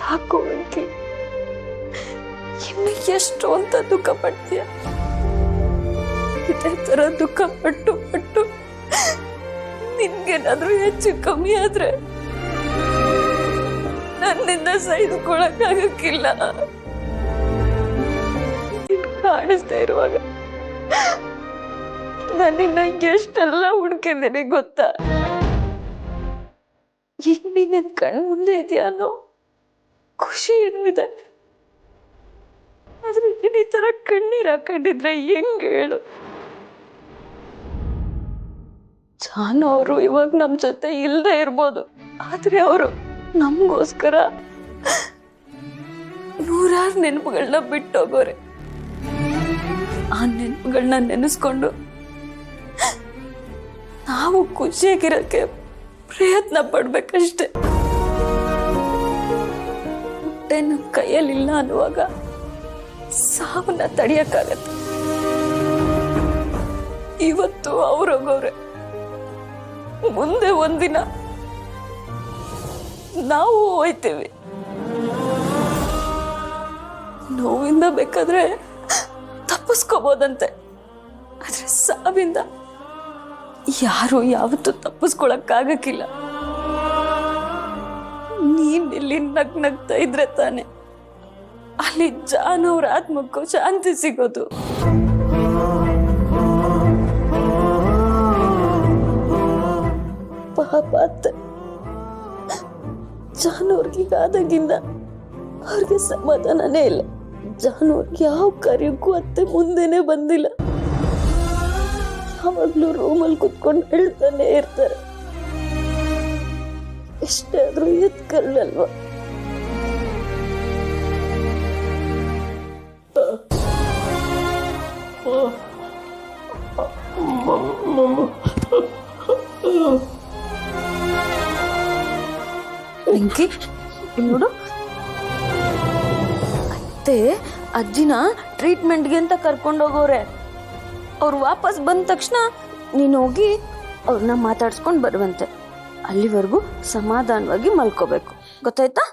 ಯಾಕೋ ಅಂಕಿ ಇನ್ನು ಎಷ್ಟು ಅಂತ ದುಃಖ ಪಡ್ತೀಯ? ಇದೇ ತರ ದುಃಖ ಪಟ್ಟು ಪಟ್ಟು ನಿನ್ಗೇನಾದ್ರೂ ಹೆಚ್ಚು ಕಮ್ಮಿ ಆದ್ರೆ ನನ್ನಿಂದ ಸಹಿಸ್ಕೊಳಕ್ಕಾಗಕ್ಕಿಲ್ಲ. ಕಾಣಿಸ್ತಾ ಇರುವಾಗ ನಾನಿನ್ನ ಎಷ್ಟೆಲ್ಲ ಹುಡ್ಕಿದ್ದೀನಿ ಗೊತ್ತಾ? ಈಗ ನೀನ್ ನನ್ ಕಣ್ ಮುಂದೆ ಇದೆಯಾ ಅನ್ನೋ ಖುಷಿ ಇದೆ. ಆದ್ರೆ ನೀನ್ ಈ ತರ ಕಣ್ಣೀರ್ ಹಾಕೊಂಡಿದ್ರೆ ಹೆಂಗ್ ಹೇಳು? ಜಾನು ಅವರು ಇವಾಗ ನಮ್ ಜೊತೆ ಇಲ್ದೇ ಇರ್ಬೋದು, ಆದ್ರೆ ಅವರು ನಮ್ಗೋಸ್ಕರ ನೂರಾರು ನೆನಪುಗಳನ್ನ ಬಿಟ್ಟೋಗೋರೆ. ಆ ನೆನಪುಗಳನ್ನ ನೆನೆಸ್ಕೊಂಡು ನಾವು ಖುಷಿಯಾಗಿರಕ್ಕೆ ಪ್ರಯತ್ನ ಪಡ್ಬೇಕಷ್ಟೆ. ಹೊಟ್ಟೆ ನಮ್ ಕೈಯಲ್ಲಿಲ್ಲ ಅನ್ನುವಾಗ ಸಾವನ್ನ ತಡಿಯಕ್ಕಾಗತ್ತೆ. ಇವತ್ತು ಅವ್ರೋಗವ್ರೆ, ಮುಂದೆ ಒಂದಿನ ನಾವು ಹೋಯ್ತೇವೆ. ನೋವಿಂದ ಬೇಕಾದ್ರೆ ತಪ್ಪಿಸ್ಕೋಬೋದಂತೆ, ಆದ್ರೆ ಸಾವಿಂದ ಯಾರು ಯಾವತ್ತೂ ತಪ್ಪಿಸ್ಕೊಳಕ್ಕಾಗಕ್ಕಿಲ್ಲ. ನೀನ್ ಇಲ್ಲಿ ನಗ್ನಗ್ತಾ ಇದ್ರೆ ತಾನೆ ಅಲ್ಲಿ ಜಾನು ಅವ್ರ ಆತ್ಮಕ್ಕೂ ಶಾಂತಿ ಸಿಗೋದು. ಪಾಪ ಅತ್ತೆ, ಜಾನು ಅವ್ರಿಗಾದಾಗಿಂದ ಅವ್ರಿಗೆ ಸಮಾಧಾನನೇ ಇಲ್ಲ. ಜಾನು ಅವ್ರಿಗೆ ಯಾವ ಕಾರ್ಯಕ್ಕೂ ಅತ್ತೆ ಮುಂದೆನೆ ಬಂದಿಲ್ಲ. ಯಾವಾಗ್ಲೂ ರೂಮಲ್ಲಿ ಕುತ್ಕೊಂಡು ಹೇಳ್ತಾನೆ ಇರ್ತಾರೆ. ಎಷ್ಟೇ ಆದ್ರೂ ಎತ್ಕರ್ಳಲ್ವಾ? ವೆಂಕಿ ನೋಡು, ಅತ್ತೆ ಅಜ್ಜಿನ ಟ್ರೀಟ್ಮೆಂಟ್ಗೆ ಅಂತ ಕರ್ಕೊಂಡೋಗೋರೆ. ಅವ್ರು ವಾಪಸ್ ಬಂದ ತಕ್ಷಣ ನೀನು ಹೋಗಿ ಅವ್ರನ್ನ ಮಾತಾಡ್ಸ್ಕೊಂಡು ಬರುವಂತೆ. ಅಲ್ಲಿವರೆಗೂ ಸಮಾಧಾನವಾಗಿ ಮಲ್ಕೋಬೇಕು, ಗೊತ್ತಾಯ್ತಾ?